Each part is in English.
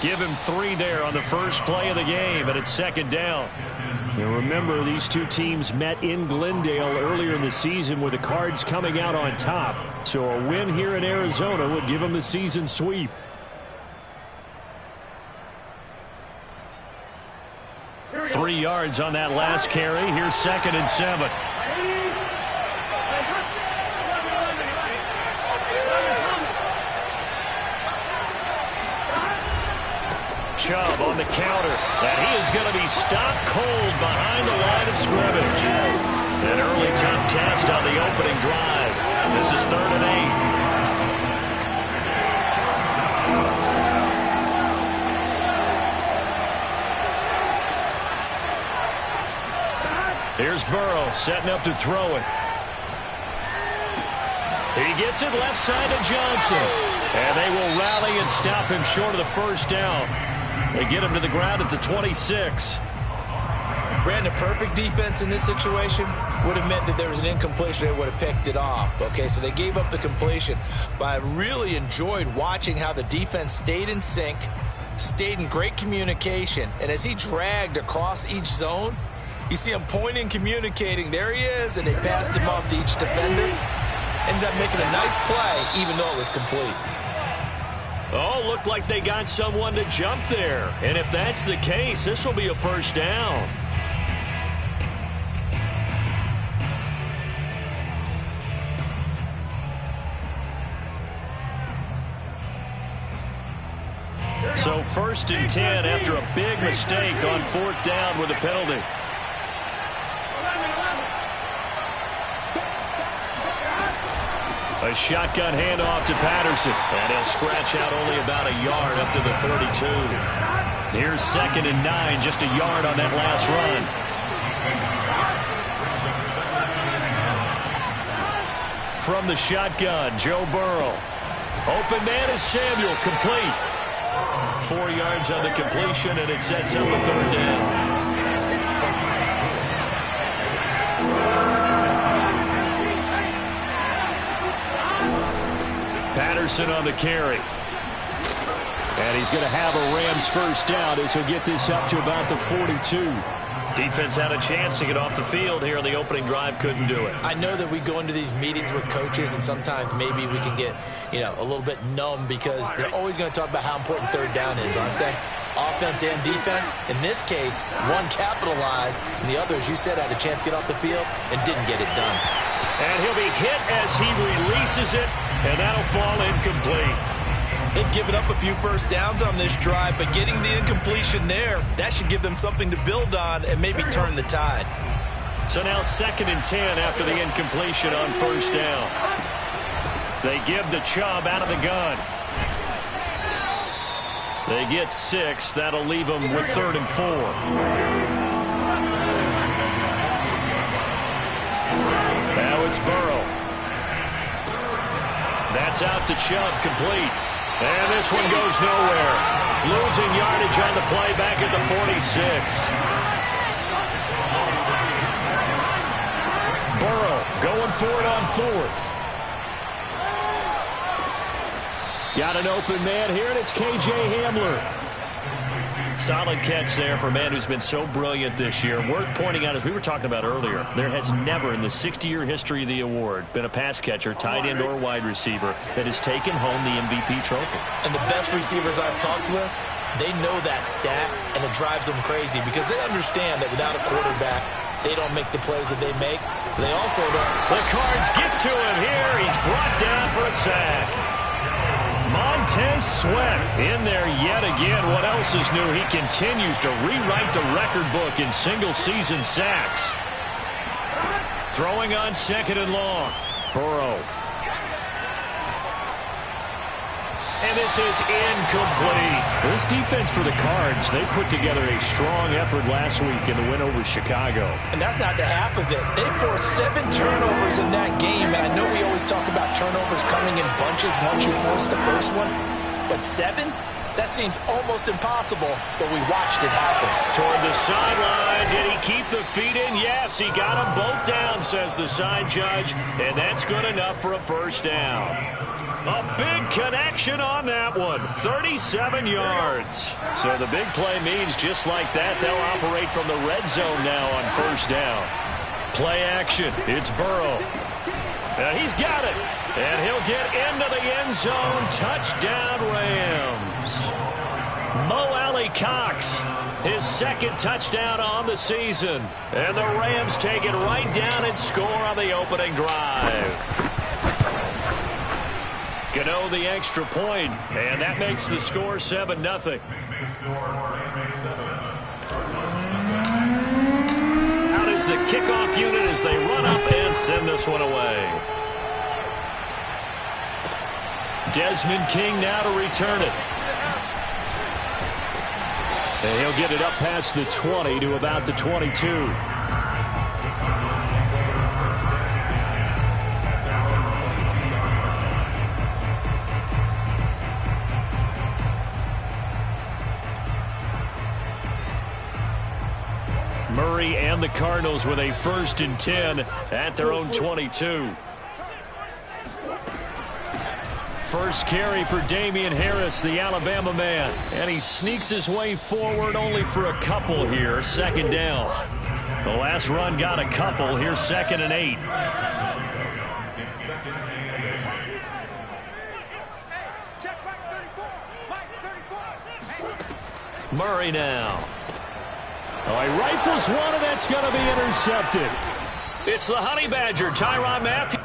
Give him 3 there on the first play of the game, and it's second down. And remember, these two teams met in Glendale earlier in the season with the Cards coming out on top. So a win here in Arizona would give them the season sweep. Three yards on that last carry. Here's 2nd and 7. Chubb on the counter, and he is going to be stopped cold behind the line of scrimmage. An early tough test on the opening drive. This is 3rd and 8. Here's Burrow setting up to throw it. He gets it left side to Johnson. And they will rally and stop him short of the first down. They get him to the ground at the 26. Brandon, perfect defense in this situation would have meant that there was an incompletion that would have picked it off. Okay, so they gave up the completion. But I really enjoyed watching how the defense stayed in sync, stayed in great communication. And as he dragged across each zone, you see him pointing, communicating. There he is, and they passed him off to each defender. Ended up making a nice play, even though it was complete. Oh, looked like they got someone to jump there. And if that's the case, this will be a first down. So 1st and 10 after a big mistake on 4th down with a penalty. A shotgun handoff to Patterson. And he'll scratch out only about a yard up to the 32. Here's 2nd and 9, just a yard on that last run. From the shotgun, Joe Burrow. Open man is Samuel, complete. 4 yards on the completion, and it sets up a 3rd down. Patterson on the carry. And he's going to have a Rams first down as he'll get this up to about the 42. Defense had a chance to get off the field here on the opening drive, couldn't do it. I know that we go into these meetings with coaches, and sometimes maybe we can get, a little bit numb because they're always going to talk about how important 3rd down is, aren't they? Offense and defense. In this case, one capitalized, and the other, as you said, had a chance to get off the field and didn't get it done. And he'll be hit as he releases it, and that'll fall incomplete. They've given up a few first downs on this drive, but getting the incompletion there, that should give them something to build on and maybe turn the tide. So now 2nd and 10 after the incompletion on 1st down. They give the Chubb out of the gun. They get 6. That'll leave them with 3rd and 4. Now it's Burrow. That's out to Chubb, complete. And this one goes nowhere. Losing yardage on the play back at the 46. Burrow going for it on 4th. Got an open man here, and it's K.J. Hamler. Solid catch there for a man who's been so brilliant this year. Worth pointing out, as we were talking about earlier, there has never in the 60-year history of the award been a pass catcher, tight end, or wide receiver that has taken home the MVP trophy. And the best receivers I've talked with, they know that stat, and it drives them crazy because they understand that without a quarterback, they don't make the plays that they make. They also don't. The Cards get to him here. He's brought down for a sack. Montez Sweat in there yet again. What else is new? He continues to rewrite the record book in single-season sacks. Throwing on 2nd and long. Burrow. And this is incomplete. This defense for the Cards, they put together a strong effort last week in the win over Chicago. And that's not the half of it. They forced 7 turnovers in that game. And I know we always talk about turnovers coming in bunches once you force the first one. But 7? That seems almost impossible, but we watched it happen. Toward the sideline. Did he keep the feet in? Yes, he got them both down, says the side judge. And that's good enough for a first down. A big connection on that one. 37 yards. So the big play means just like that, they'll operate from the red zone now on first down. Play action. It's Burrow. He's got it. And he'll get into the end zone. Touchdown, Rams. Mo Alley-Cox, his second touchdown on the season. And the Rams take it right down and score on the opening drive. Gano the extra point, and that makes the score 7-0. Out is the kickoff unit as they run up and send this one away. Desmond King now to return it. And he'll get it up past the 20 to about the 22. Murray and the Cardinals with a 1st and 10 at their own 22. First carry for Damian Harris, the Alabama man. And he sneaks his way forward only for a couple here. 2nd down. The last run got a couple. Here's 2nd and 8. Murray now. Oh, he rifles one, and that's going to be intercepted. It's the Honey Badger, Tyrann Mathieu.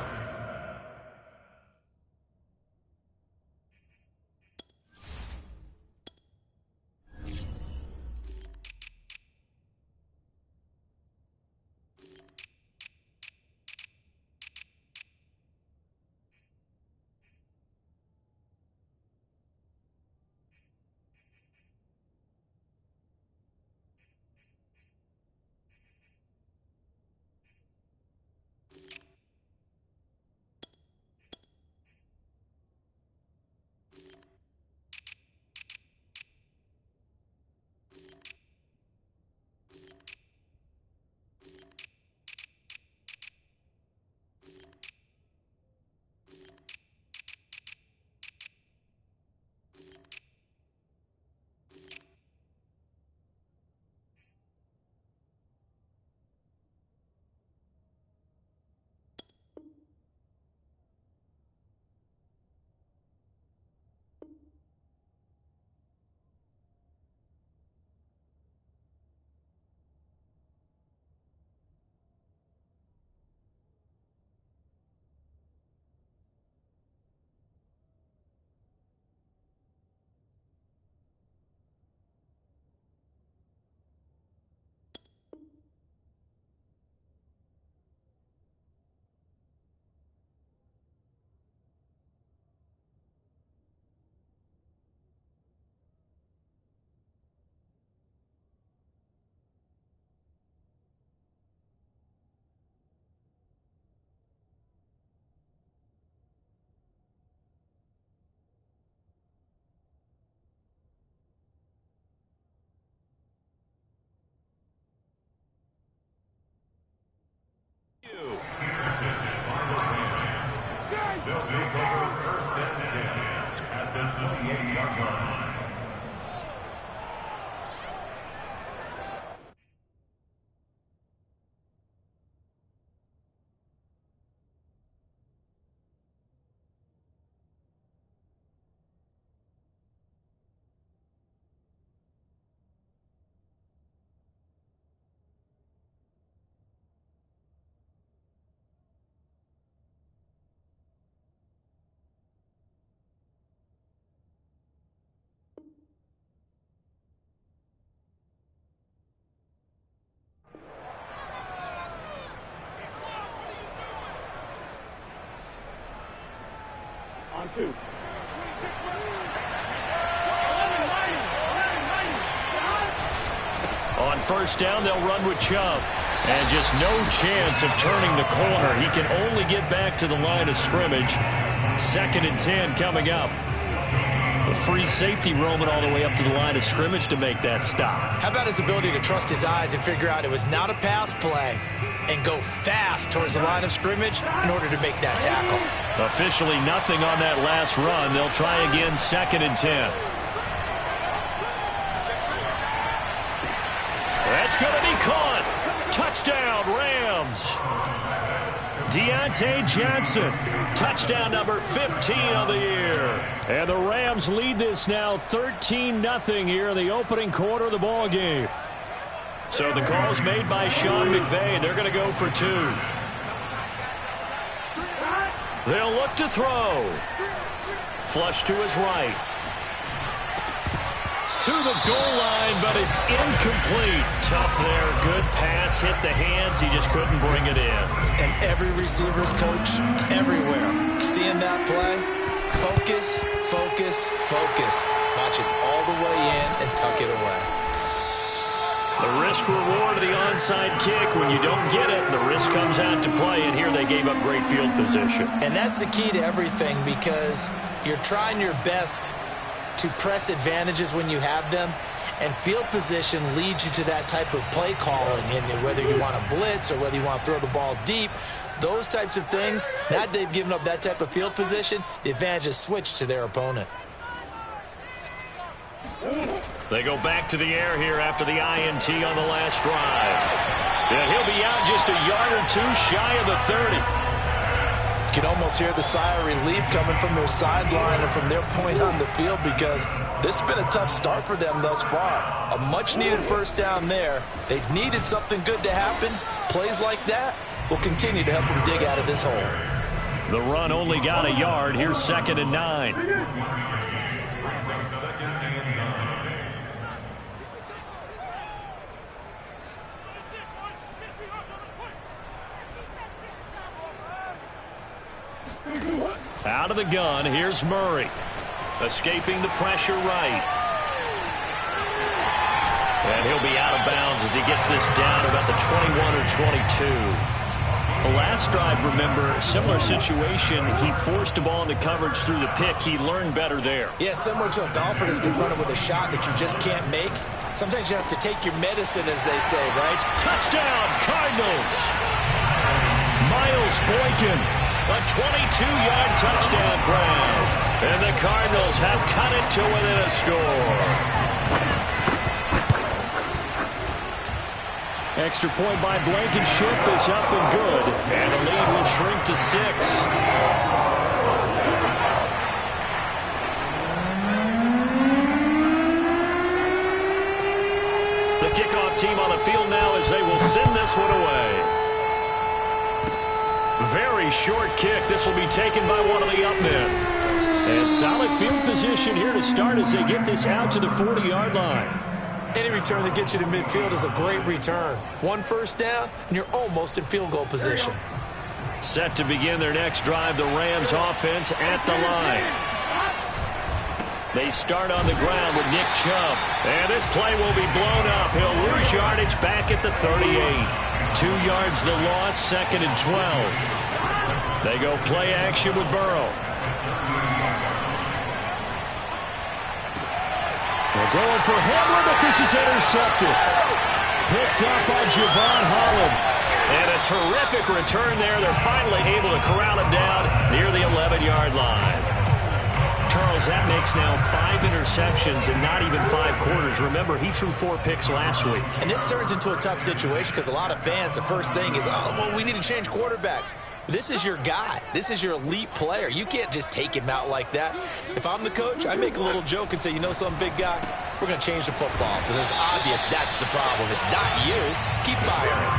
They'll take over 1st and 10 at the 28-yard line. On 2. On 1st down, they'll run with Chubb. And just no chance of turning the corner. He can only get back to the line of scrimmage. 2nd and 10 coming up. free safety roaming all the way up to the line of scrimmage to make that stop. How about his ability to trust his eyes and figure out it was not a pass play and go fast towards the line of scrimmage in order to make that tackle. Officially nothing on that last run. They'll try again, 2nd and 10. That's going to be caught. Touchdown, Rams. Deontay Johnson, touchdown number 15 of the year. And the Rams lead this now 13-0 here in the opening quarter of the ball game. So the call's made by Sean McVay. They're going to go for 2. They'll look to throw. Flush to his right. To the goal line, but it's incomplete. Tough there. Good pass. Hit the hands. He just couldn't bring it in. And every receiver's coach everywhere. Seeing that play, focus, focus, focus. Watch it all the way in and tuck it away. The risk reward of the onside kick. When you don't get it, the risk comes out to play, and here they gave up great field position. And that's the key to everything, because you're trying your best to press advantages when you have them, and field position leads you to that type of play calling. And whether you want to blitz or whether you want to throw the ball deep, those types of things, now that they've given up that type of field position, the advantage is switched to their opponent. They go back to the air here after the INT on the last drive. And he'll be out just a yard or 2 shy of the 30. You can almost hear the sigh of relief coming from their sideline and from their point on the field, because this has been a tough start for them thus far. A much-needed first down there. They've needed something good to happen. Plays like that will continue to help them dig out of this hole. The run only got a yard. Here's 2nd and 9. Out of the gun, here's Murray. Escaping the pressure right. And he'll be out of bounds as he gets this down about the 21 or 22. The last drive, remember, similar situation. He forced the ball into coverage through the pick. He learned better there. Yeah, similar to a golfer that's confronted with a shot that you just can't make. Sometimes you have to take your medicine, as they say, right? Touchdown, Cardinals. Miles Boykin. A 22-yard touchdown grab. And the Cardinals have cut it to within a score. Extra point by Blankenship is up and good. And the lead will shrink to 6. The kickoff team on the field now as they will send this one away. Very short kick. This will be taken by one of the up men. And solid field position here to start as they get this out to the 40-yard line. Any return that gets you to midfield is a great return. 1 first down, and you're almost in field goal position. Set to begin their next drive, the Rams offense at the line. They start on the ground with Nick Chubb. And this play will be blown up. He'll lose yardage back at the 38. 2 yards the loss, 2nd and 12. They go play action with Burrow. They're going for Hamler, but this is intercepted. Picked up by Javon Holland. And a terrific return there. They're finally able to corral him down near the 11-yard line. Charles, that makes now 5 interceptions in not even 5 quarters. Remember, he threw 4 picks last week. And this turns into a tough situation because a lot of fans, the first thing is, oh, well, we need to change quarterbacks. This is your guy. This is your elite player. You can't just take him out like that. If I'm the coach, I make a little joke and say, you know something, big guy? We're going to change the football. So it's obvious that's the problem. It's not you. Keep firing.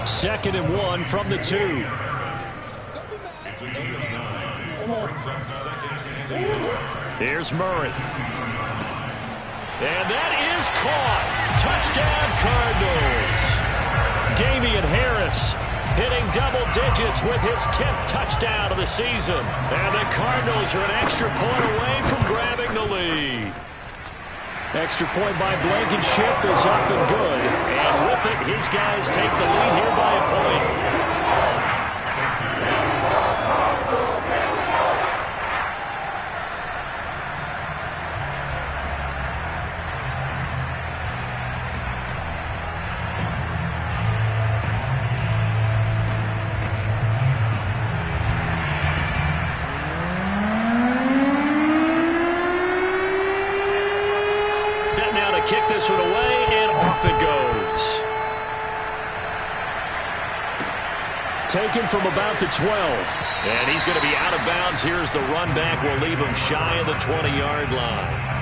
2nd and 1 from the 2. Here's Murray. And that is caught. Touchdown, Cardinals. Damian Harris hitting double digits with his 10th touchdown of the season. And the Cardinals are an extra point away from grabbing the lead. Extra point by Blankenship is up and good. And with it, his guys take the lead here by a point. taken from about the 12. And he's going to be out of bounds. Here's the run back. We'll leave him shy of the 20-yard line.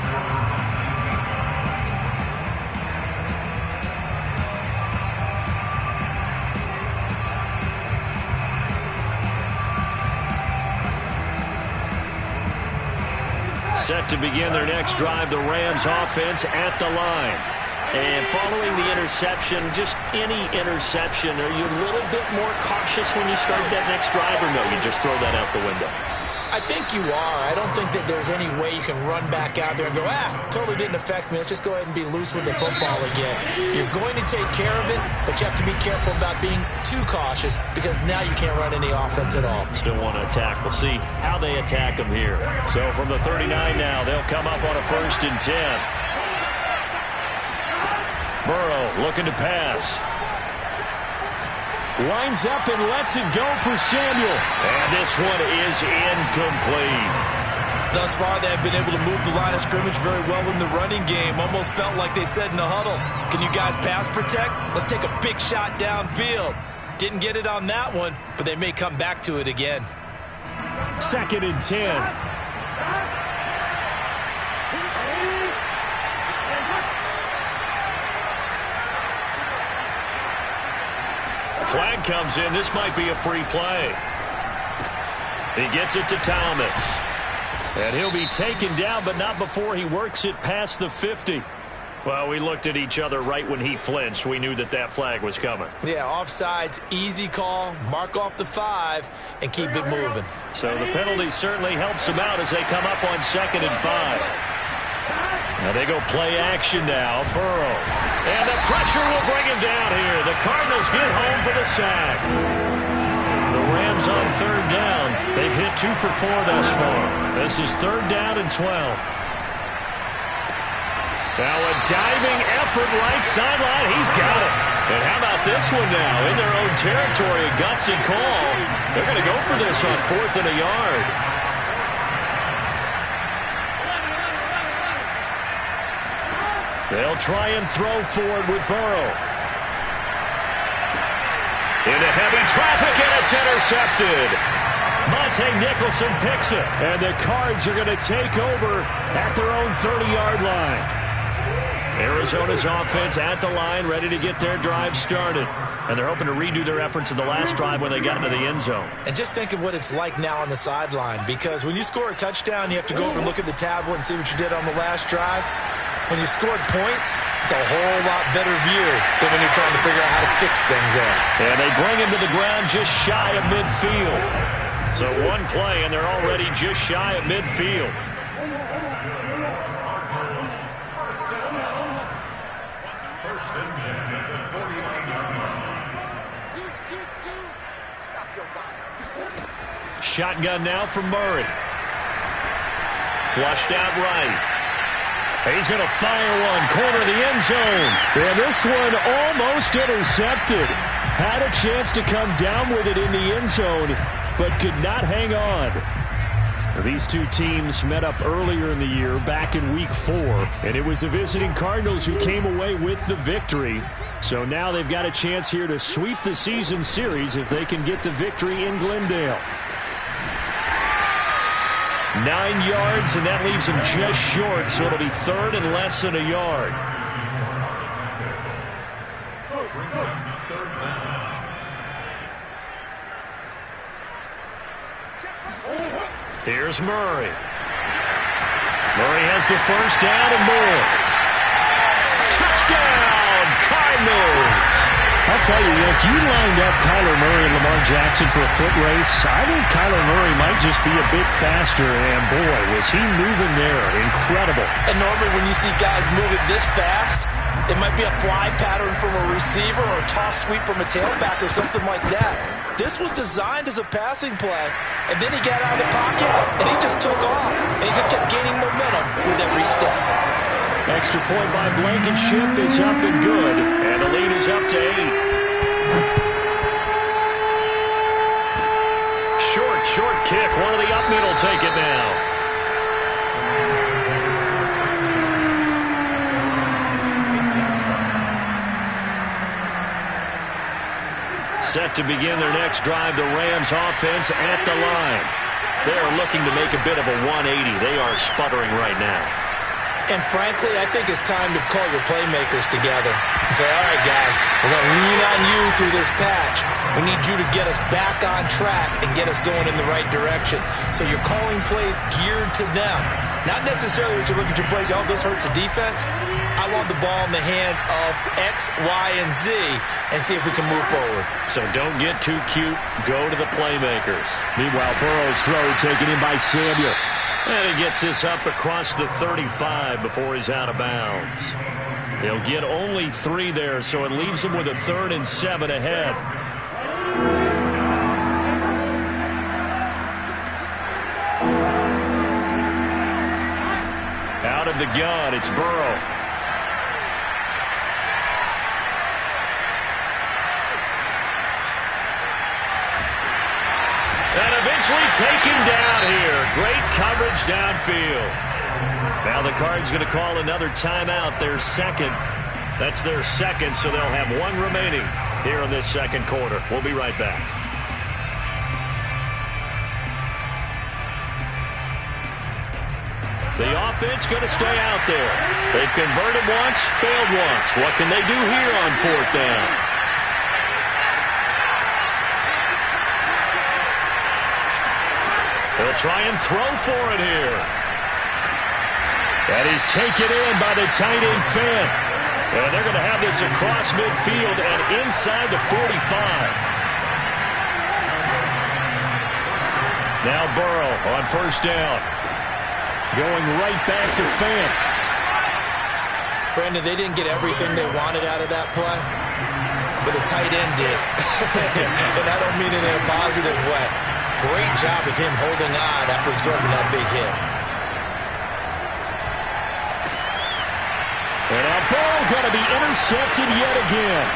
Set to begin their next drive, the Rams offense at the line. And following the interception, just any interception, are you a little bit more cautious when you start that next drive, or no, you just throw that out the window? I think you are. I don't think that there's any way you can run back out there and go, totally didn't affect me. Let's just go ahead and be loose with the football again. You're going to take care of it, but you have to be careful about being too cautious because now you can't run any offense at all. Still want to attack. We'll see how they attack them here. So from the 39 now, they'll come up on a 1st and 10. Burrow looking to pass. Lines up and lets it go for Samuel. And this one is incomplete. Thus far, they've been able to move the line of scrimmage very well in the running game. Almost felt like they said in the huddle, can you guys pass protect? Let's take a big shot downfield. Didn't get it on that one, but they may come back to it again. 2nd and 10. Flag comes in. This might be a free play. He gets it to Thomas. And he'll be taken down, but not before he works it past the 50. Well, we looked at each other right when he flinched. We knew that that flag was coming. Yeah, offsides, easy call, mark off the 5, and keep it moving. So the penalty certainly helps him out as they come up on 2nd and 5. Now they go play action now. Burrow. And the pressure will bring him down here. The Cardinals get home for the sack. The Rams on 3rd down. They've hit 2 for 4 thus far. This is 3rd down and 12. Now a diving effort right sideline. He's got it. And how about this one now? In their own territory, a gutsy call. They're going to go for this on 4th and a yard. They'll try and throw forward with Burrow. Into heavy traffic, and it's intercepted. Monte Nicholson picks it. And the Cards are going to take over at their own 30-yard line. Arizona's offense at the line, ready to get their drive started. And they're hoping to redo their efforts in the last drive when they got into the end zone. And just think of what it's like now on the sideline, because when you score a touchdown, you have to go over and look at the tablet and see what you did on the last drive. When you scored points, it's a whole lot better view than when you're trying to figure out how to fix things there. And they bring him to the ground just shy of midfield. So one play, and they're already just shy of midfield. Shotgun now from Murray. Flushed out right. He's going to fire one, corner of the end zone. And this one almost intercepted. Had a chance to come down with it in the end zone, but could not hang on. These two teams met up earlier in the year, back in Week 4, and it was the visiting Cardinals who came away with the victory. So now they've got a chance here to sweep the season series if they can get the victory in Glendale. 9 yards, and that leaves him just short, so it'll be 3rd and less than a yard. Here's Murray. Murray has the 1st down and more. Touchdown, Cardinals! I'll tell you, if you lined up Kyler Murray and Lamar Jackson for a foot race, I think Kyler Murray might just be a bit faster, and boy, was he moving there. Incredible. And normally when you see guys moving this fast, it might be a fly pattern from a receiver or a toss sweep from a tailback or something like that. This was designed as a passing play, and then he got out of the pocket, and he just took off, and he just kept gaining momentum with every step. Extra point by Blankenship is up and good, and the lead is up to 8. Short kick. One of the up middle take it now. Set to begin their next drive, the Rams offense at the line. They are looking to make a bit of a 180. They are sputtering right now. And frankly, I think it's time to call your playmakers together and say, all right, guys, we're going to lean on you through this patch. We need you to get us back on track and get us going in the right direction. So you're calling plays geared to them. Not necessarily what you look at your plays, oh, this hurts the defense. I want the ball in the hands of X, Y, and Z and see if we can move forward. So don't get too cute. Go to the playmakers. Meanwhile, Burrow's throw taken in by Samuel. And he gets this up across the 35 before he's out of bounds. He'll get only 3 there, so it leaves him with a 3rd and 7 ahead. Out of the gun, it's Burrow. And eventually taken down here. Great coverage downfield. Now the Cards going to call another timeout, their second. That's their second, so they'll have 1 remaining here in this second quarter. We'll be right back. The offense going to stay out there. They've converted once, failed once. What can they do here on 4th down? They'll try and throw for it here. And he's taken in by the tight end Fant. And they're going to have this across midfield and inside the 45. Now Burrow on 1st down. Going right back to Fant. Brandon, they didn't get everything they wanted out of that play, but the tight end did. And I don't mean it in a positive way. Great job of him holding on after absorbing that big hit. And now Burrow going to be intercepted yet again.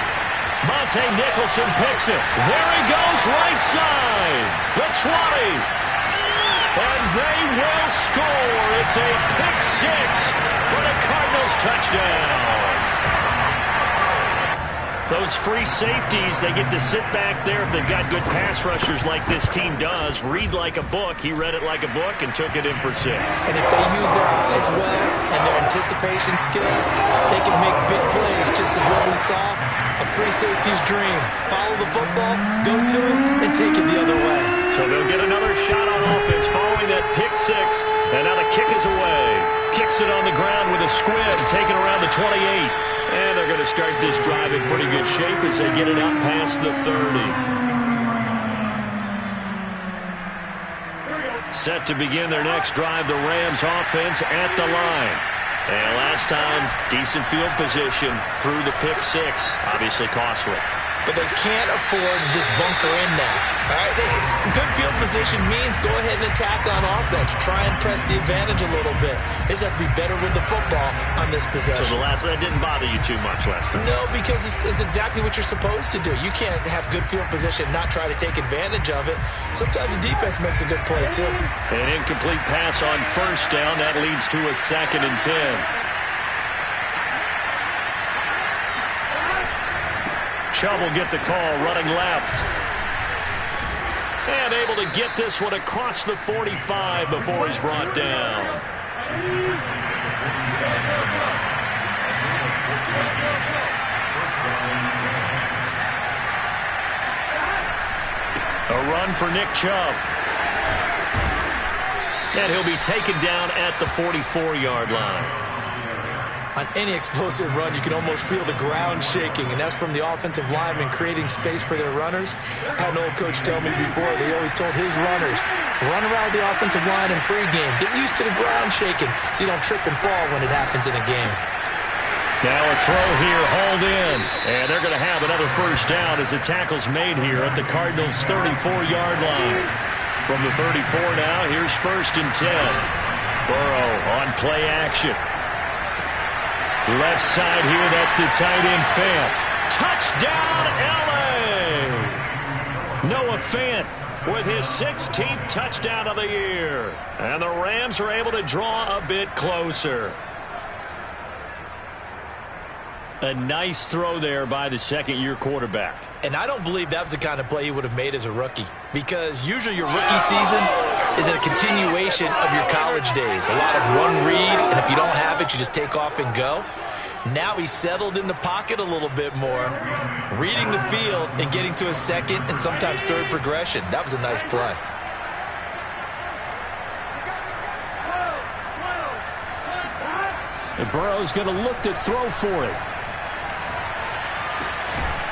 Monte Nicholson picks it. There he goes, right side. The 20. And they will score. It's a pick 6 for the Cardinals touchdown. Those free safeties, they get to sit back there if they've got good pass rushers like this team does. Read like a book. He read it like a book and took it in for 6. And if they use their eyes well and their anticipation skills, they can make big plays, just as what we saw. A free safety's dream. Follow the football, go to it, and take it the other way. So they'll get another shot on offense following that pick 6. And now the kick is away. Kicks it on the ground with a squib, taken around the 28. And they're going to start this drive in pretty good shape as they get it out past the 30. Set to begin their next drive, the Rams offense at the line. And last time, decent field position through the pick 6. Obviously costly. But they can't afford to just bunker in now. All right, good field position means go ahead and attack on offense. Try and press the advantage a little bit. They just have to be better with the football on this possession. So that didn't bother you too much last time? No, because it's exactly what you're supposed to do. You can't have good field position and not try to take advantage of it. Sometimes the defense makes a good play, too. An incomplete pass on 1st down. That leads to a 2nd and 10. Chubb will get the call, running left. And able to get this one across the 45 before he's brought down. A run for Nick Chubb. And he'll be taken down at the 44-yard line. On any explosive run, you can almost feel the ground shaking, and that's from the offensive linemen creating space for their runners. I had an old coach tell me before, they always told his runners, run around the offensive line in pregame. Get used to the ground shaking so you don't trip and fall when it happens in a game. Now a throw here, hauled in, and they're going to have another 1st down as the tackle's made here at the Cardinals' 34-yard line. From the 34 now, here's 1st and 10. Burrow on play action. Left side here, that's the tight end Fant. Touchdown, L.A. Noah Fant with his 16th touchdown of the year. And the Rams are able to draw a bit closer. A nice throw there by the second-year quarterback. And I don't believe that was the kind of play he would have made as a rookie, because usually your rookie season is a continuation of your college days. A lot of one read, and if you don't have it, you just take off and go. Now he's settled in the pocket a little bit more, reading the field and getting to a second and sometimes third progression. That was a nice play. And Burrow's going to look to throw for it.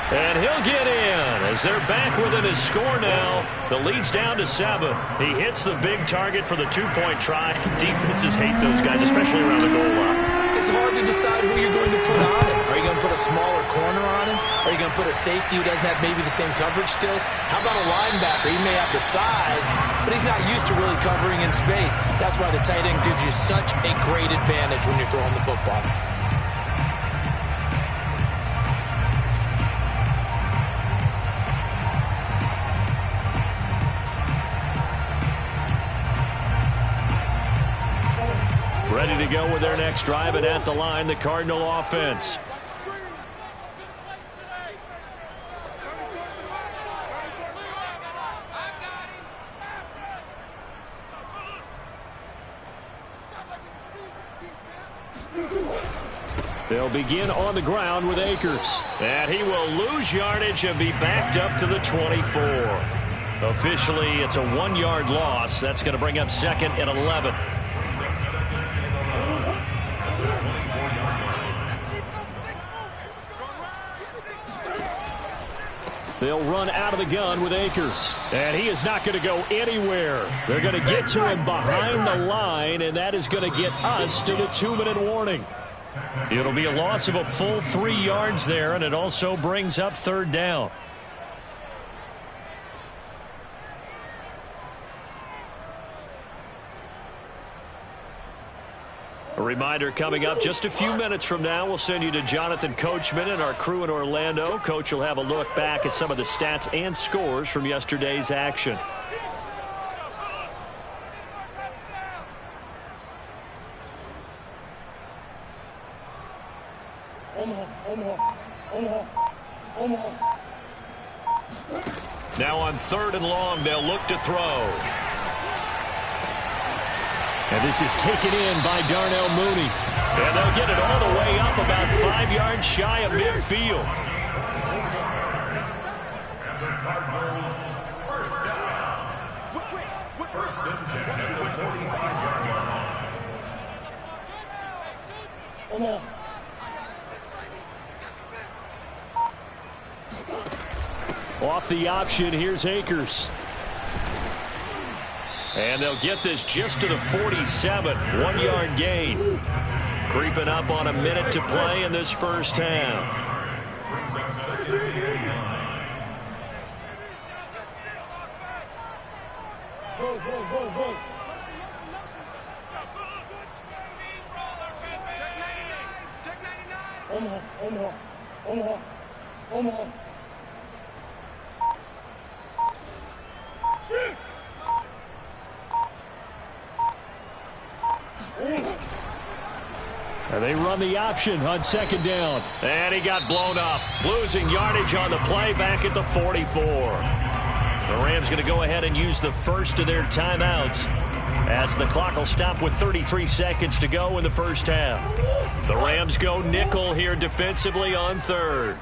And he'll get in as they're back within his score now. The lead's down to 7. He hits the big target for the two-point try. Defenses hate those guys, especially around the goal line. It's hard to decide who you're going to put on him. Are you going to put a smaller corner on him? Are you going to put a safety who doesn't have maybe the same coverage skills? How about a linebacker? He may have the size, but he's not used to really covering in space. That's why the tight end gives you such a great advantage when you're throwing the football. Ready to go with their next drive, and at the line, the Cardinal offense. They'll begin on the ground with Akers. And he will lose yardage and be backed up to the 24. Officially, it's a 1-yard loss. That's going to bring up 2nd and 11. They'll run out of the gun with Akers. And he is not going to go anywhere. They're going to get to him behind the line, and that is going to get us to the 2-minute warning. It'll be a loss of a full 3 yards there, and it also brings up 3rd down. A reminder coming up just a few minutes from now, we'll send you to Jonathan Coachman and our crew in Orlando. Coach will have a look back at some of the stats and scores from yesterday's action. Now on 3rd and long, they'll look to throw. And this is taken in by Darnell Mooney. And they'll get it all the way up about 5 yards shy of midfield. And the Cardinals, first down. First and 10 at the 45-yard line. Off the option, here's Akers. And they'll get this just to the 47. 1-yard gain. Creeping up on a minute to play in this first half. Omaha. And they run the option on 2nd down. And he got blown up. Losing yardage on the play back at the 44. The Rams going to go ahead and use the first of their timeouts as the clock will stop with 33 seconds to go in the first half. The Rams go nickel here defensively on 3rd.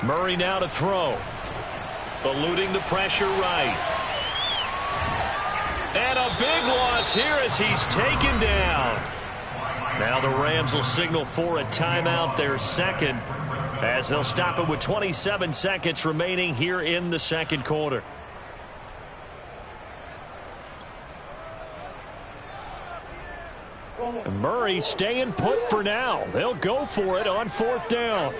Murray now to throw. Eluding the pressure right. And a big loss here as he's taken down. Now the Rams will signal for a timeout, their second, as they'll stop it with 27 seconds remaining here in the second quarter. And Murray staying put for now. They'll go for it on 4th down.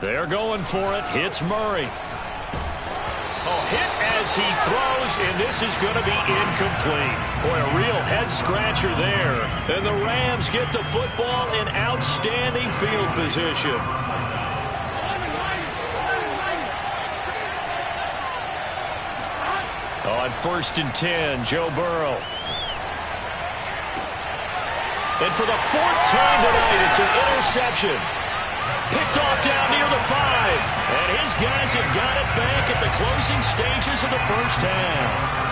They're going for it. Hits Murray. Oh, hit as he throws, and this is going to be incomplete. Boy, a real head-scratcher there. And the Rams get the football in outstanding field position. On 1st and 10, Joe Burrow. And for the 4th time tonight, it's an interception. Picked off down near the 5. And his guys have got it back at the closing stages of the first half.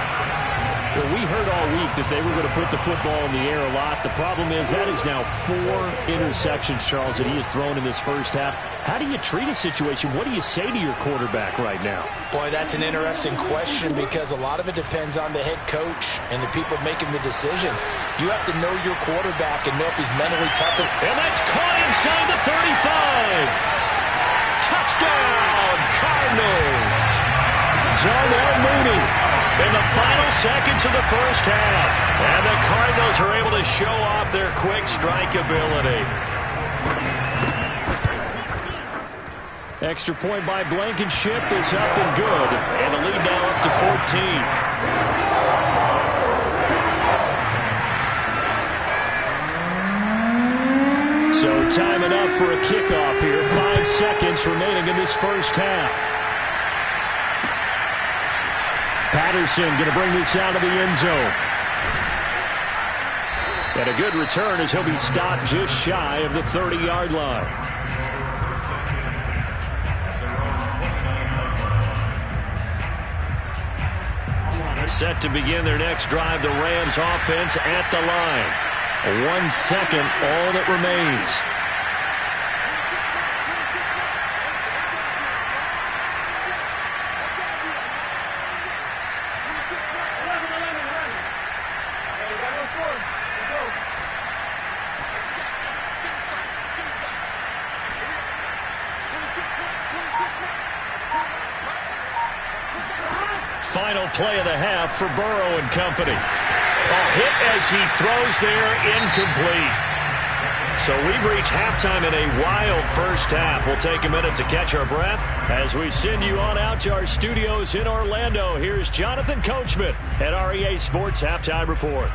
Well, we heard all week that they were going to put the football in the air a lot. The problem is that is now 4 interceptions, Charles, that he has thrown in this first half. How do you treat a situation? What do you say to your quarterback right now? Boy, that's an interesting question because a lot of it depends on the head coach and the people making the decisions. You have to know your quarterback and know if he's mentally tough. And that's caught inside the 35. Touchdown, Cardinals. Darnell Mooney in the final seconds of the first half. And the Cardinals are able to show off their quick strike ability. Extra point by Blankenship is up and good. And the lead now up to 14. So time enough for a kickoff here. 5 seconds remaining in this first half. Patterson going to bring this out of the end zone. And a good return as he'll be stopped just shy of the 30-yard line. Set to begin their next drive, the Rams offense at the line. 1 second, all that remains. Final play of the half for Burrow and company. A hit as he throws there, incomplete. So we've reached halftime in a wild first half. We'll take a minute to catch our breath as we send you on out to our studios in Orlando. Here's Jonathan Coachman at REA Sports Halftime Report.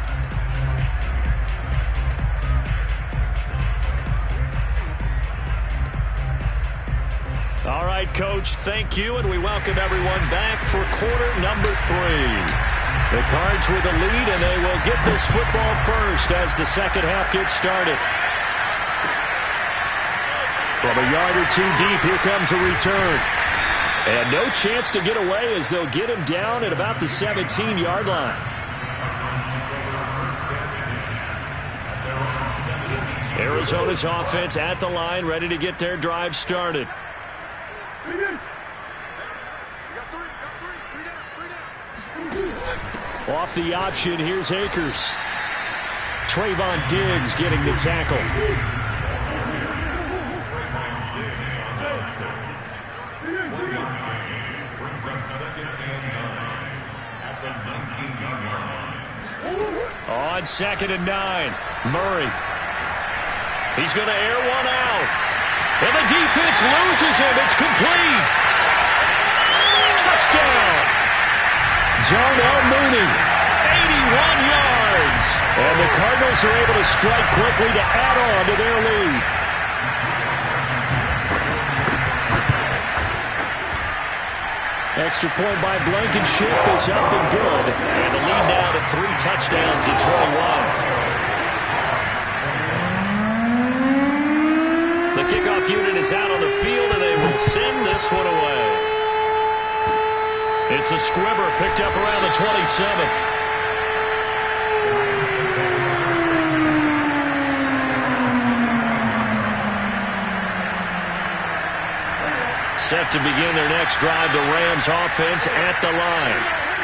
All right, Coach, thank you, and we welcome everyone back for quarter number 3. The Cards with the lead, and they will get this football first as the second half gets started. From a yard or 2 deep, here comes a return. And no chance to get away as they'll get him down at about the 17-yard line. Arizona's offense at the line, ready to get their drive started. Off the option, here's Akers. Trayvon Diggs getting the tackle. Brings up 2nd and 9 at the 19-yard line. On 2nd and 9, Murray. He's going to air one out. And the defense loses him. It's complete. Touchdown. Darnell Mooney, 81 yards. And the Cardinals are able to strike quickly to add on to their lead. Extra point by Blankenship is up and good. And the lead now to 3 touchdowns at 21. The kickoff unit is out on the field, and they will send this one away. It's a squibber picked up around the 27. Set to begin their next drive, the Rams offense at the line.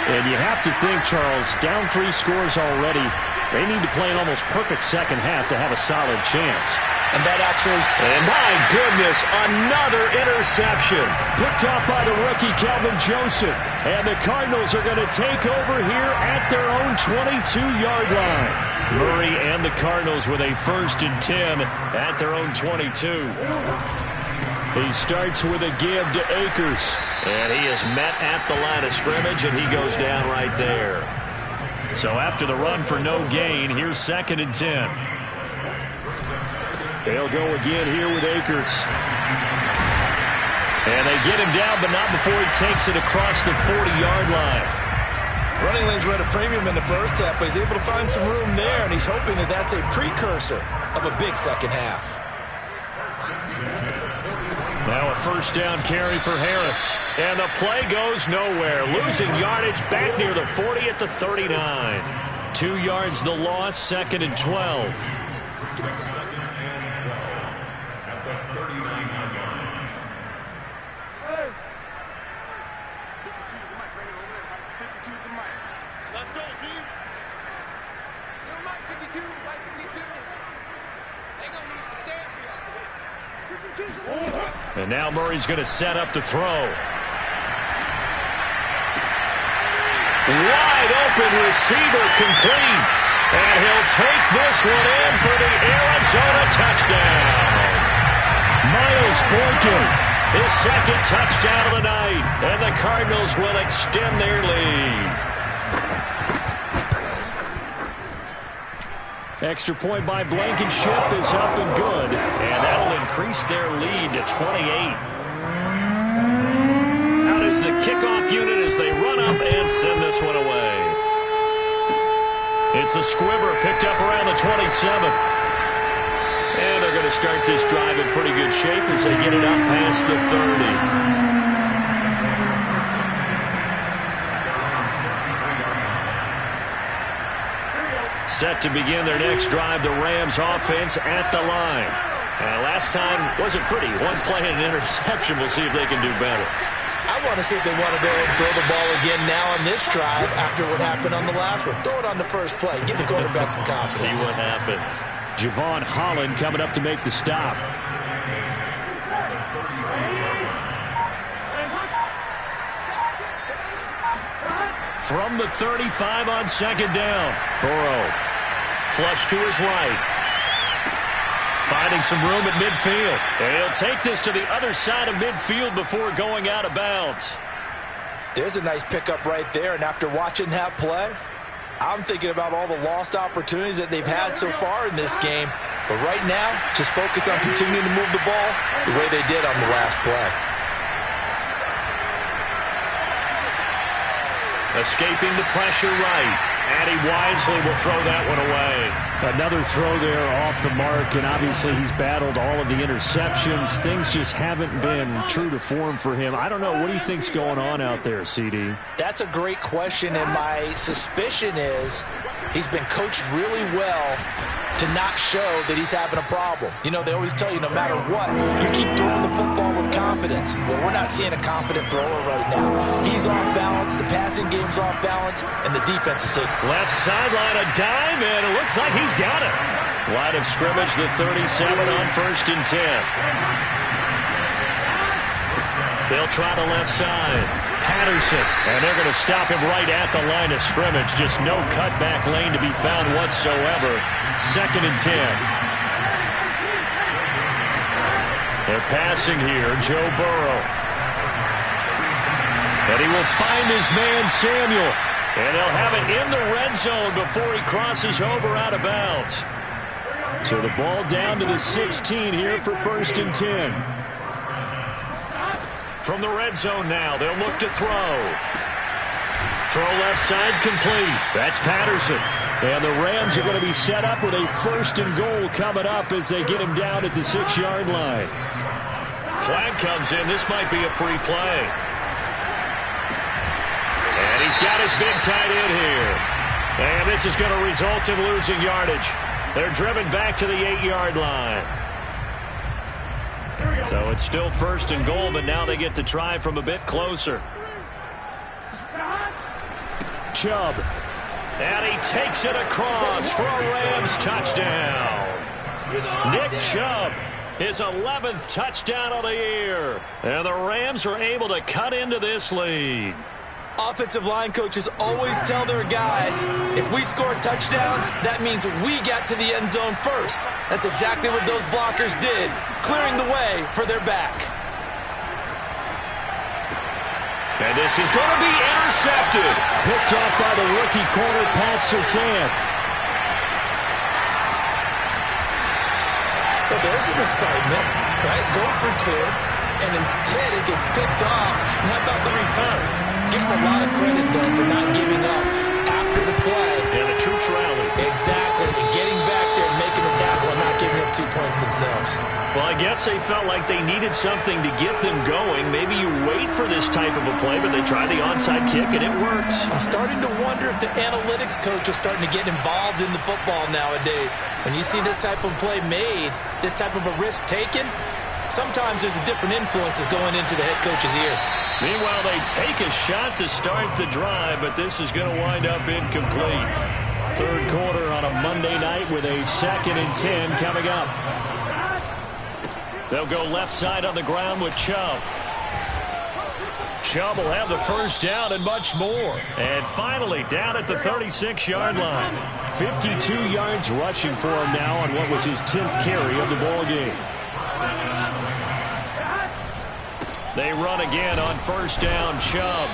And you have to think, Charles, down 3 scores already. They need to play an almost perfect second half to have a solid chance. And that absolutely... And my goodness, another interception. Picked off by the rookie, Calvin Joseph. And the Cardinals are going to take over here at their own 22-yard line. Murray and the Cardinals with a 1st and 10 at their own 22. He starts with a give to Akers. And he is met at the line of scrimmage, and he goes down right there. So after the run for no gain, here's 2nd and 10. They'll go again here with Akers. And they get him down, but not before he takes it across the 40-yard line. Running lanes were at a premium in the first half, but he's able to find some room there, and he's hoping that that's a precursor of a big second half. Now a first down carry for Harris. And the play goes nowhere. Losing yardage back near the 40 at the 39. 2 yards the loss, 2nd and 12. At the 39-yard line. Let's go, D. Yo, Mike 52, Mike 52. They gonna need some therapy after this. 52. And now Murray's going to set up to throw. Wide open receiver complete. And he'll take this one in for the Arizona touchdown. Miles Boykin, his 2nd touchdown of the night. And the Cardinals will extend their lead. Extra point by Blankenship is up and good. And that'll increase their lead to 28. Out is the kickoff unit as they run up and send this one away. It's a squibber picked up around the 27. And they're going to start this drive in pretty good shape as they get it up past the 30. Set to begin their next drive, the Rams offense at the line. Last time wasn't pretty. One play and an interception. We'll see if they can do better. I want to see if they want to go and throw the ball again now on this drive after what happened on the last one. Throw it on the first play. Give the quarterback some confidence. See what happens. Javon Holland coming up to make the stop. From the 35 on 2nd down. Burrow. Flush to his right. Finding some room at midfield. And he'll take this to the other side of midfield before going out of bounds. There's a nice pickup right there, and after watching that play, I'm thinking about all the lost opportunities that they've had so far in this game. But right now, just focus on continuing to move the ball the way they did on the last play. Escaping the pressure right. And he wisely will throw that one away. Another throw there off the mark, and obviously he's battled all of the interceptions. Things just haven't been true to form for him. I don't know. What do you think's going on out there, CD? That's a great question, and my suspicion is he's been coached really well to not show that he's having a problem. You know, they always tell you no matter what, you keep throwing the football with confidence. Well, we're not seeing a confident thrower right now. He's off balance, the passing game's off balance, and the defense is taking. Left sideline, a dive, and it looks like he's got it. Line of scrimmage, the 37 on 1st and 10. They'll try the left side. Patterson, and they're going to stop him right at the line of scrimmage. Just no cutback lane to be found whatsoever. 2nd and 10. They're passing here, Joe Burrow. And he will find his man, Samuel. And they'll have it in the red zone before he crosses over out of bounds. So the ball down to the 16 here for 1st and 10. From the red zone now, they'll look to throw. Throw left side complete. That's Patterson. And the Rams are going to be set up with a 1st and goal coming up as they get him down at the 6-yard line. Flag comes in. This might be a free play. And he's got his big tight end here. And this is going to result in losing yardage. They're driven back to the 8-yard line. So it's still 1st and goal, but now they get to try from a bit closer. Chubb. And he takes it across for a Rams touchdown. Nick Chubb, his 11th touchdown of the year. And the Rams are able to cut into this lead. Offensive line coaches always tell their guys, if we score touchdowns, that means we got to the end zone first. That's exactly what those blockers did, clearing the way for their back. And this is going to be intercepted. Picked off by the rookie corner, Pat Surtain. Well, there's some excitement, right? Go for two, and instead it gets picked off. And how about the return? Give him a lot of credit, though, for not giving up after the play. And the troops rally. Exactly, and getting back there and making the tackle and not giving up 2 points themselves. Well, I guess they felt like they needed something to get them going. Maybe you wait for this type of a play, but they try the onside kick, and it works. I'm starting to wonder if the analytics coach is starting to get involved in the football nowadays. When you see this type of play made, this type of a risk taken, sometimes there's a different influences going into the head coach's ear. Meanwhile, they take a shot to start the drive, but this is going to wind up incomplete. Third quarter on a Monday night with a 2nd and 10 coming up. They'll go left side on the ground with Chubb. Chubb will have the first down and much more. And finally, down at the 36-yard line. 52 yards rushing for him now on what was his 10th carry of the ball game. They run again on first down, Chubb.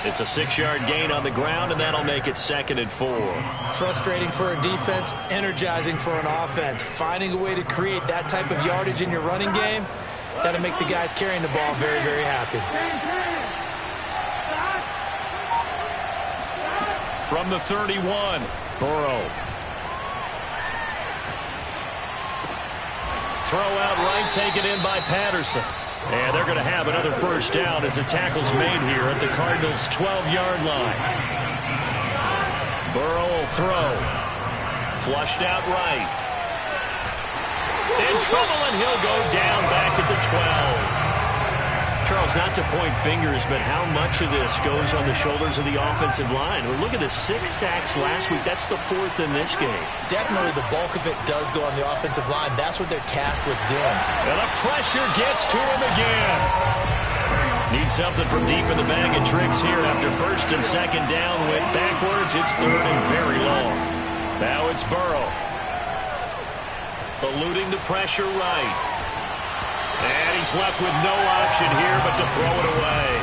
It's a 6-yard gain on the ground, and that'll make it 2nd and 4. Frustrating for a defense, energizing for an offense. Finding a way to create that type of yardage in your running game, that'll make the guys carrying the ball very, very happy. From the 31, Burrow. Throw out right, taken in by Patterson. And they're going to have another first down as the tackle's made here at the Cardinals' 12-yard line. Burrow will throw. Flushed out right. In trouble, and he'll go down back at the 12. Charles, not to point fingers, but how much of this goes on the shoulders of the offensive line? Well, look at the 6 sacks last week. That's the 4th in this game. Definitely the bulk of it does go on the offensive line. That's what they're tasked with doing. And the pressure gets to him again. Need something from deep in the bag of tricks here after 1st and 2nd down. Went backwards. It's 3rd and very long. Now it's Burrow. Eluding the pressure right. And he's left with no option here but to throw it away.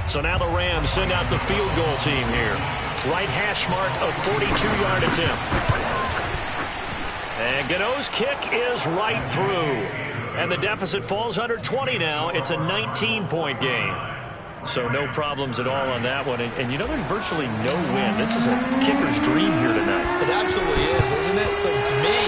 So now the Rams send out the field goal team here. Right hash mark, a 42-yard attempt. And Gano's kick is right through. And the deficit falls under 20 now. It's a 19-point game. So no problems at all on that one. And you know, there's virtually no win. This is a kicker's dream here tonight. It absolutely is, isn't it? So to me,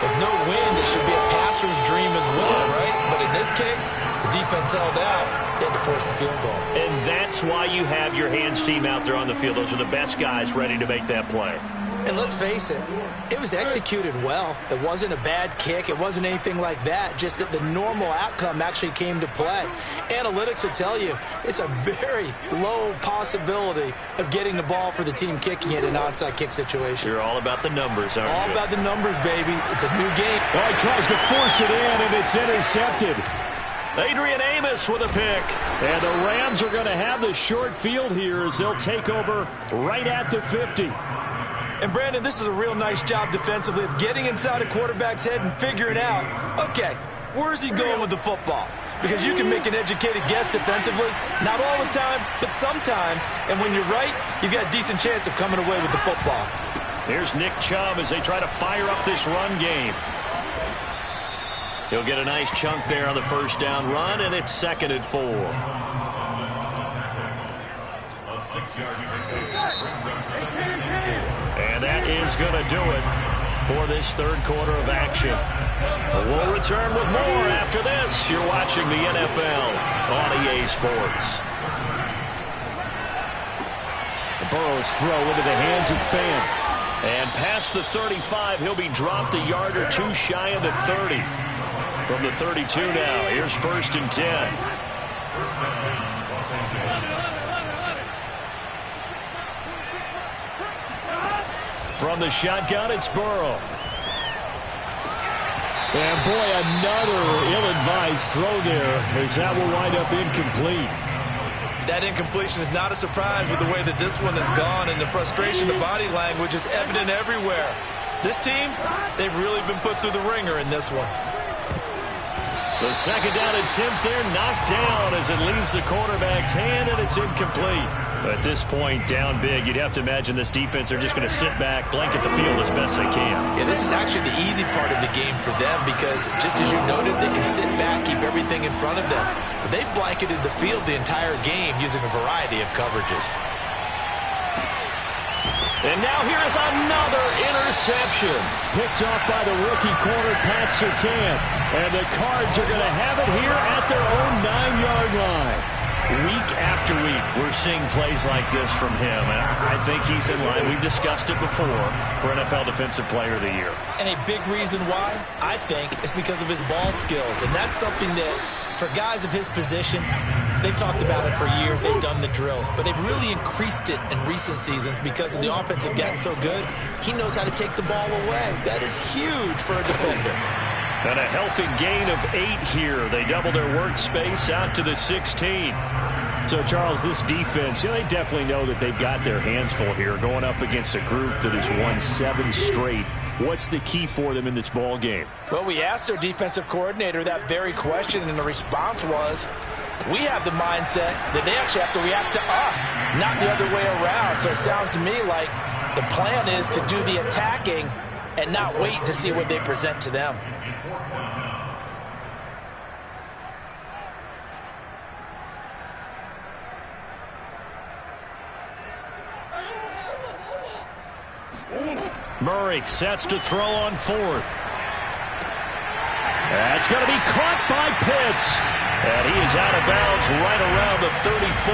with no win, it should be a passer's dream as well, right? But in this case, the defense held out. They had to force the field goal. And that's why you have your hands team out there on the field. Those are the best guys ready to make that play. And let's face it, it was executed well. It wasn't a bad kick. It wasn't anything like that. Just that the normal outcome actually came to play. Analytics will tell you it's a very low possibility of getting the ball for the team kicking it in an onside kick situation. You're all about the numbers, aren't you? All about the numbers, baby. It's a new game. Well, he tries to force it in, and it's intercepted. Adrian Amos with a pick. And the Rams are going to have the short field here as they'll take over right at the 50. And, Brandon, this is a real nice job defensively of getting inside a quarterback's head and figuring out, okay, where's he going with the football? Because you can make an educated guess defensively, not all the time, but sometimes. And when you're right, you've got a decent chance of coming away with the football. Here's Nick Chubb as they try to fire up this run game. He'll get a nice chunk there on the first down run, and it's 2nd and 4. A 6-yard pickup brings up 2nd and 4. And that is going to do it for this third quarter of action. We'll return with more after this. You're watching the NFL on EA Sports. Burrow's throw into the hands of Fan. And past the 35, he'll be dropped a yard or two shy of the 30. From the 32 now, here's 1st and 10. From the shotgun, it's Burrow. And boy, another ill-advised throw there as that will wind up incomplete. That incompletion is not a surprise with the way that this one has gone, and the frustration, the body language is evident everywhere. This team, they've really been put through the ringer in this one. The second down attempt there knocked down as it leaves the quarterback's hand, and it's incomplete. At this point, down big, you'd have to imagine this defense are just going to sit back, blanket the field as best they can. Yeah, this is actually the easy part of the game for them because, just as you noted, they can sit back, keep everything in front of them. But they've blanketed the field the entire game using a variety of coverages. And now here is another interception. Picked off by the rookie corner, Pat Surtain. And the Cards are going to have it here at their own 9-yard line. Week after week, we're seeing plays like this from him, and I think he's in line. We've discussed it before for NFL Defensive Player of the Year. And a big reason why, I think, is because of his ball skills. And that's something that, for guys of his position, they've talked about it for years. They've done the drills. But they've really increased it in recent seasons because of the offense have gotten so good. He knows how to take the ball away. That is huge for a defender. And a healthy gain of 8 here. They double their workspace out to the 16. So, Charles, this defense, they definitely know that they've got their hands full here going up against a group that has won 7 straight. What's the key for them in this ball game? Well, we asked their defensive coordinator that very question, and the response was, we have the mindset that they actually have to react to us, not the other way around. So it sounds to me like the plan is to do the attacking and not wait to see what they present to them. Murray sets to throw on 4th. That's going to be caught by Pitts. And he is out of bounds right around the 34.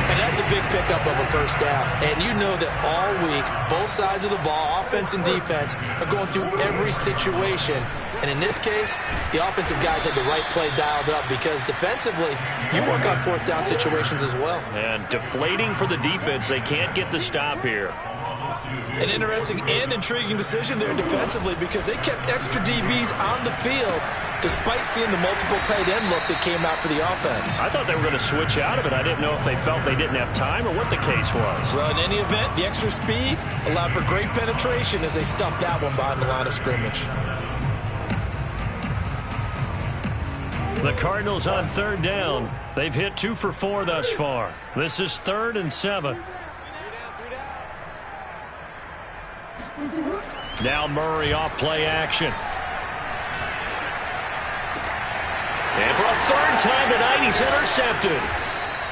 And that's a big pickup of a first down. And you know that all week, both sides of the ball, offense and defense, are going through every situation. And in this case, the offensive guys had the right play dialed up because defensively, you work on 4th down situations as well. And deflating for the defense. They can't get the stop here. An interesting and intriguing decision there defensively because they kept extra DBs on the field despite seeing the multiple tight end look that came out for the offense. I thought they were going to switch out of it. I didn't know if they felt they didn't have time or what the case was. Well, in any event, the extra speed allowed for great penetration as they stuffed that one behind the line of scrimmage. The Cardinals on 3rd down. They've hit 2 for 4 thus far. This is 3rd and 7. Now Murray off play action. And for a 3rd time tonight, he's intercepted.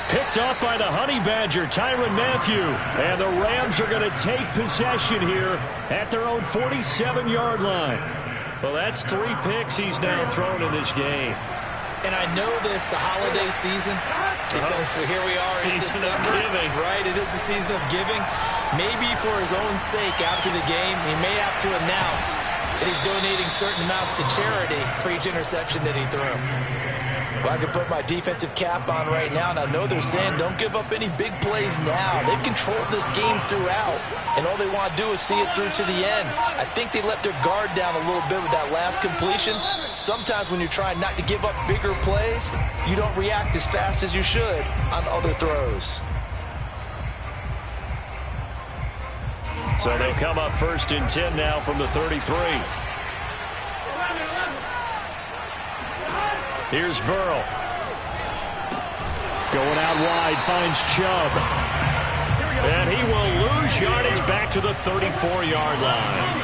Picked off by the Honey Badger, Tyrann Mathieu. And the Rams are going to take possession here at their own 47-yard line. Well, that's 3 picks he's now thrown in this game. And I know this, the holiday season, because here we are in December. Right, it is the season of giving. Maybe for his own sake after the game, he may have to announce that he's donating certain amounts to charity for each interception that he threw. Well, I can put my defensive cap on right now, and I know they're saying don't give up any big plays now. They've controlled this game throughout, and all they want to do is see it through to the end. I think they let their guard down a little bit with that last completion. Sometimes when you're trying not to give up bigger plays, you don't react as fast as you should on other throws. So they'll come up 1st and 10 now from the 33. Here's Burrow. Going out wide, finds Chubb. And he will lose yardage back to the 34-yard line.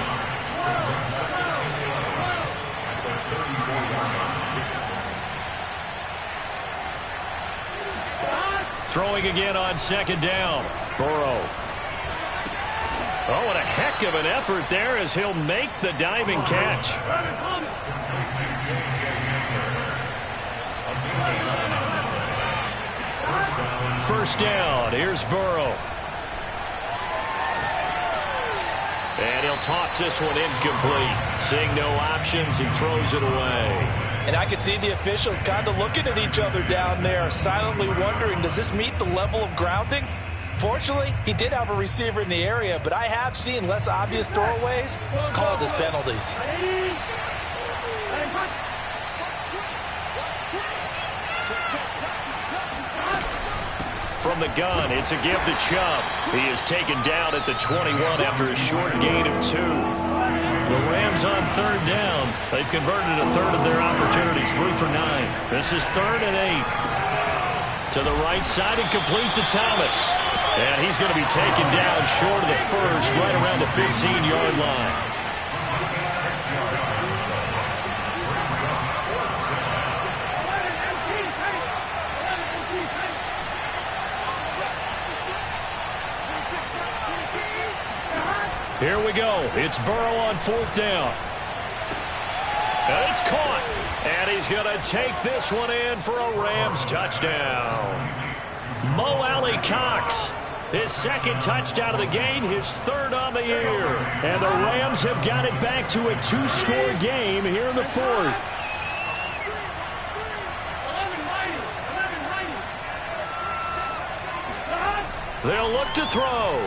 Throwing again on 2nd down. Burrow. Oh, what a heck of an effort there as he'll make the diving catch. First down. Here's Burrow. And he'll toss this one incomplete. Seeing no options, he throws it away. And I can see the officials kind of looking at each other down there, silently wondering, does this meet the level of grounding? Fortunately, he did have a receiver in the area, but I have seen less obvious throwaways called as penalties. from the gun. It's a give to Chubb. He is taken down at the 21 after a short gain of 2. The Rams on third down. They've converted a third of their opportunities, 3 for 9. This is 3rd and 8. To the right side and complete to Thomas. And he's going to be taken down short of the first, right around the 15-yard line. Here we go. It's Burrow on 4th down. And it's caught. And he's going to take this one in for a Rams touchdown. Mo Alley-Cox, his 2nd touchdown of the game, his 3rd on the year. And the Rams have got it back to a 2-score game here in the 4th. They'll look to throw.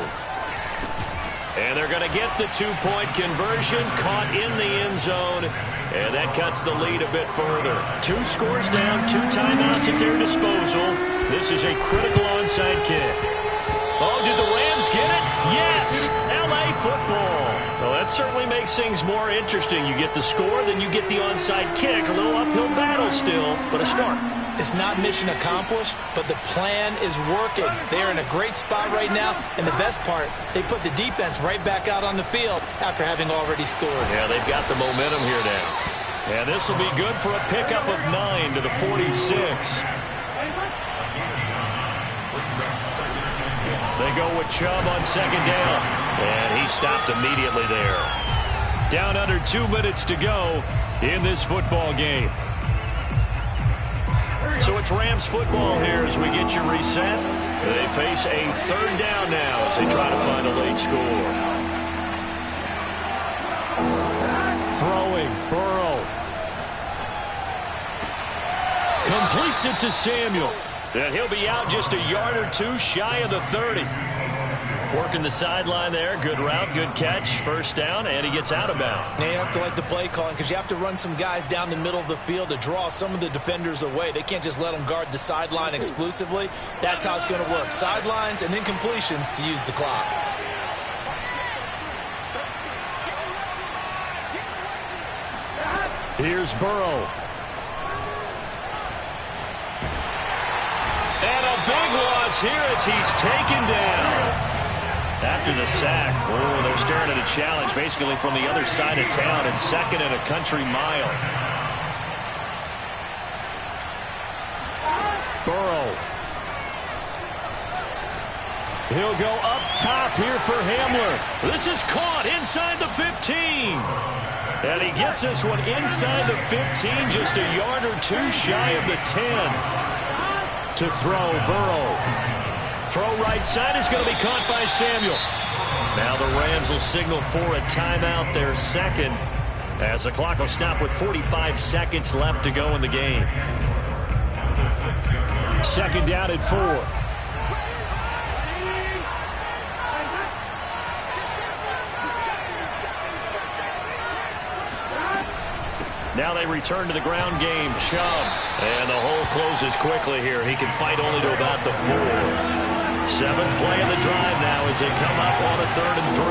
And they're going to get the 2-point conversion, caught in the end zone, and that cuts the lead a bit further. 2 scores down, 2 timeouts at their disposal. This is a critical onside kick. Oh, did the Rams get it? Yes! L.A. football. Well, that certainly makes things more interesting. You get the score, then you get the onside kick. A little uphill battle still, but a start. It's not mission accomplished, but the plan is working. They're in a great spot right now, and the best part, they put the defense right back out on the field after having already scored. Yeah, they've got the momentum here now. And this will be good for a pickup of 9 to the 46. They go with Chubb on 2nd down, and he stopped immediately there. Down under 2 minutes to go in this football game. So it's Rams football here as we get you reset. They face a 3rd down now as they try to find a late score. Throwing, Burrow. Completes it to Samuel. And he'll be out just a yard or 2 shy of the 30. Working the sideline there. Good route, good catch. 1st down, and he gets out of bounds. Now you have to like the play calling because you have to run some guys down the middle of the field to draw some of the defenders away. They can't just let them guard the sideline exclusively. That's how it's going to work. Sidelines and incompletions to use the clock. Here's Burrow. And a big loss here as he's taken down. After the sack, oh, they're staring at a challenge basically from the other side of town. It's 2nd and a country mile. Burrow. He'll go up top here for Hamler. This is caught inside the 15. And he gets this one inside the 15, just a yard or 2 shy of the 10. To throw, Burrow. Throw right side is going to be caught by Samuel. Now the Rams will signal for a timeout, their 2nd, as the clock will stop with 45 seconds left to go in the game. 2nd down at 4. Now they return to the ground game. Chubb. And the hole closes quickly here. He can fight only to about the 4. 7th play of the drive now as they come up on a 3rd and 3.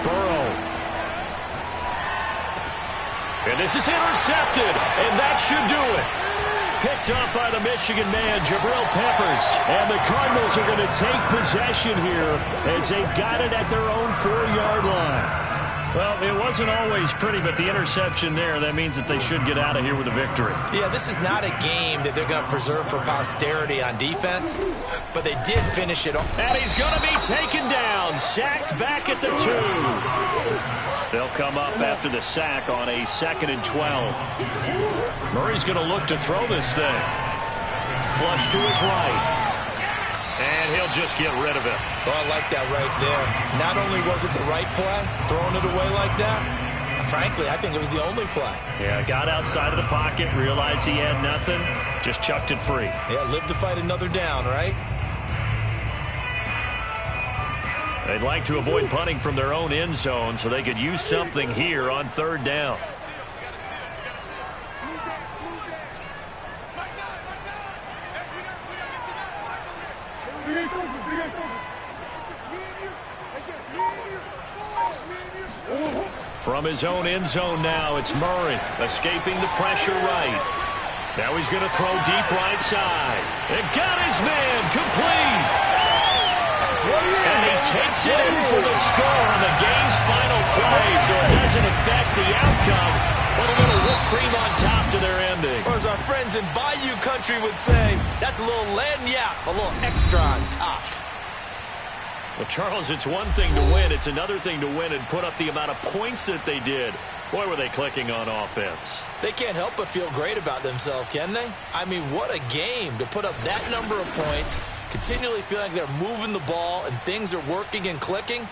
Burrow. And this is intercepted. And that should do it. Picked up by the Michigan man, Jabril Peppers. And the Cardinals are going to take possession here as they've got it at their own 4-yard line. Well, it wasn't always pretty, but the interception there, that means that they should get out of here with a victory. Yeah, this is not a game that they're going to preserve for posterity on defense, but they did finish it off. And he's going to be taken down, sacked back at the 2. They'll come up after the sack on a 2nd and 12. Murray's going to look to throw this thing. Flush to his right. And he'll just get rid of it. Oh, I like that right there. Not only was it the right play, throwing it away like that, frankly, I think it was the only play. Yeah, got outside of the pocket, realized he had nothing, just chucked it free. Yeah, live to fight another down, right? They'd like to avoid punting from their own end zone so they could use something here on 3rd down. From his own end zone now, it's Murray escaping the pressure right. Now he's going to throw deep right side. And got his man complete. And he takes it in for the score on the game's final play, so it doesn't affect the outcome, but a little whipped cream on top to their ending. Or as our friends in Bayou Country would say, that's a little lagniappe, a little extra on top. Well, Charles, it's one thing to win. It's another thing to win and put up the amount of points that they did. Boy, were they clicking on offense. They can't help but feel great about themselves, can they? I mean, what a game to put up that number of points, continually feel like they're moving the ball and things are working and clicking.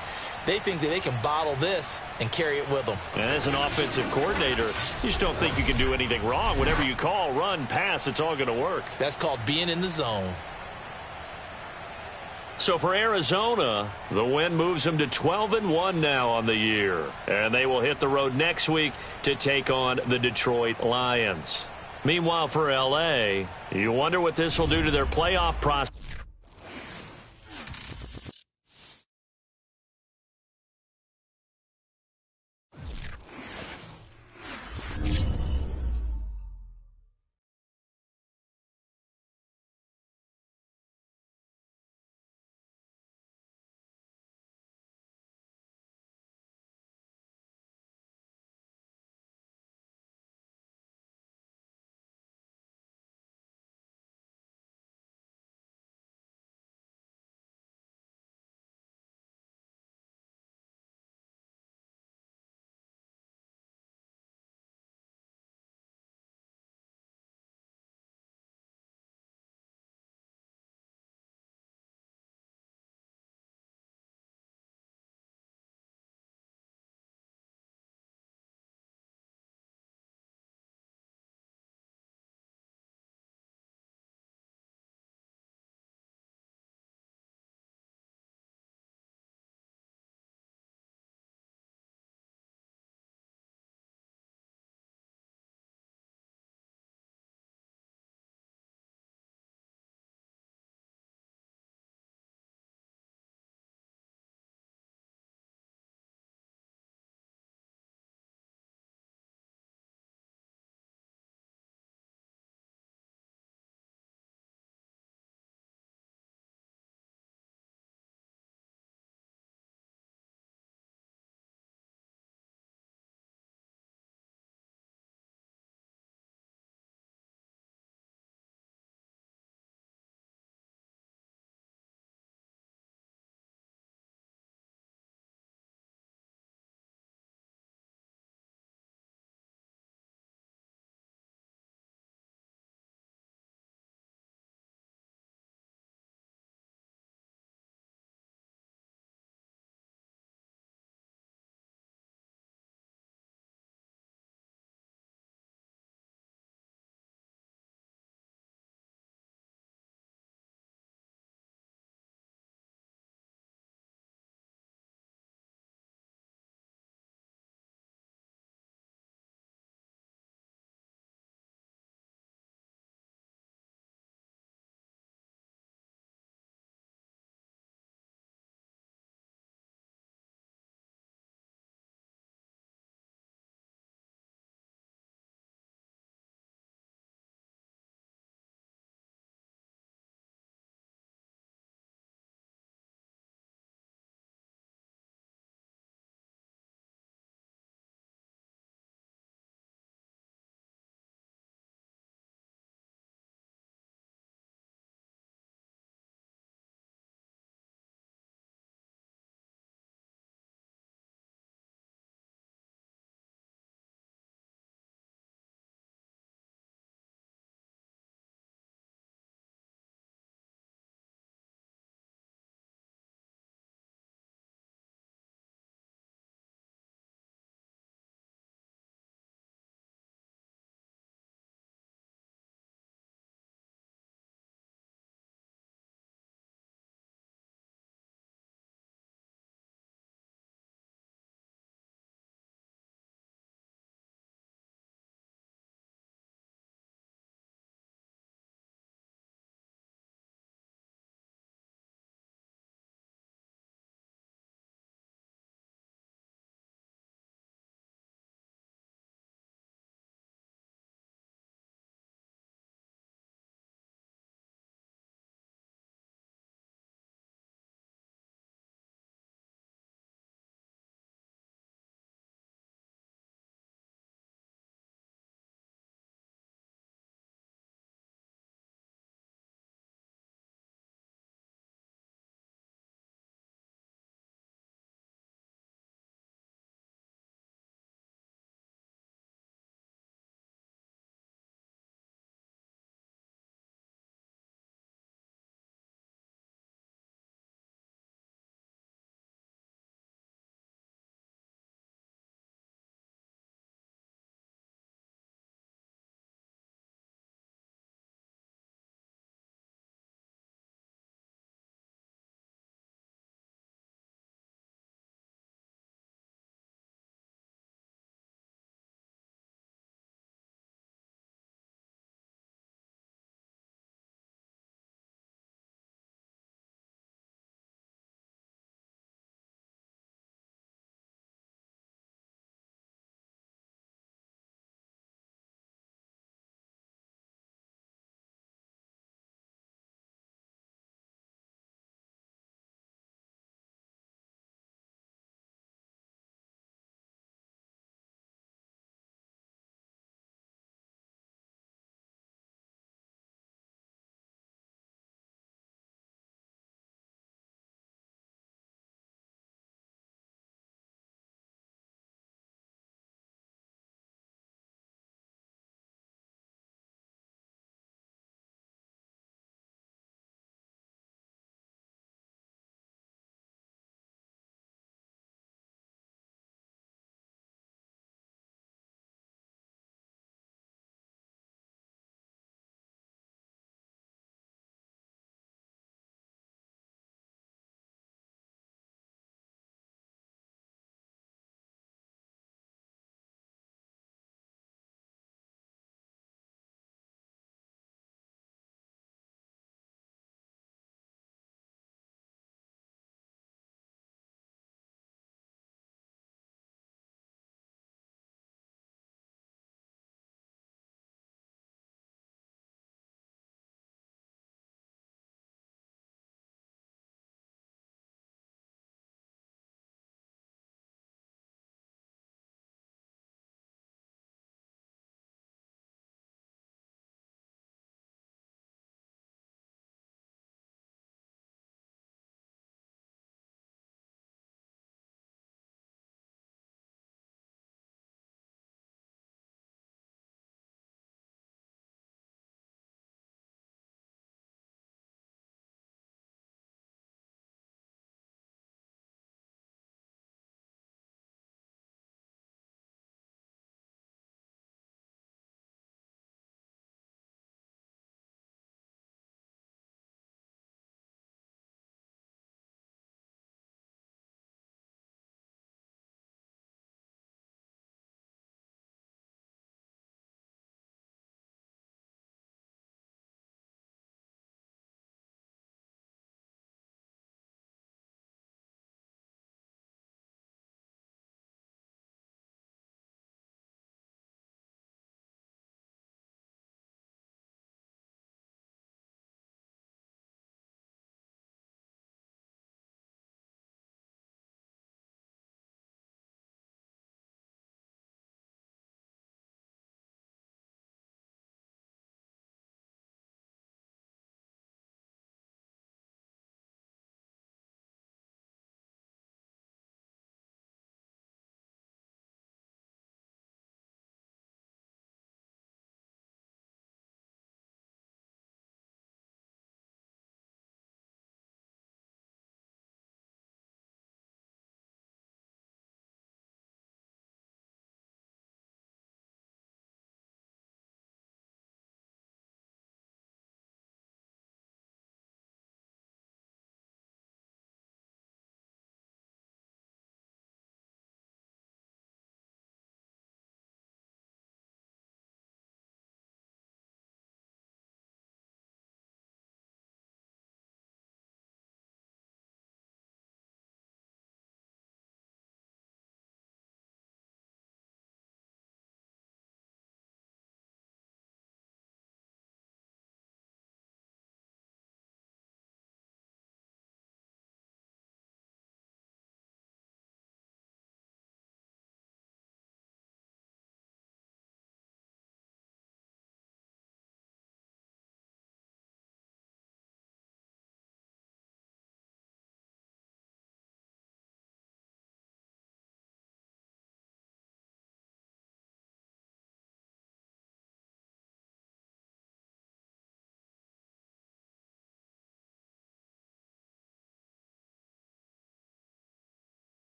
They think that they can bottle this and carry it with them. And as an offensive coordinator, you just don't think you can do anything wrong. Whatever you call, run, pass, it's all going to work. That's called being in the zone. So for Arizona, the win moves them to 12-1 now on the year. And they will hit the road next week to take on the Detroit Lions. Meanwhile, for L.A., you wonder what this will do to their playoff process.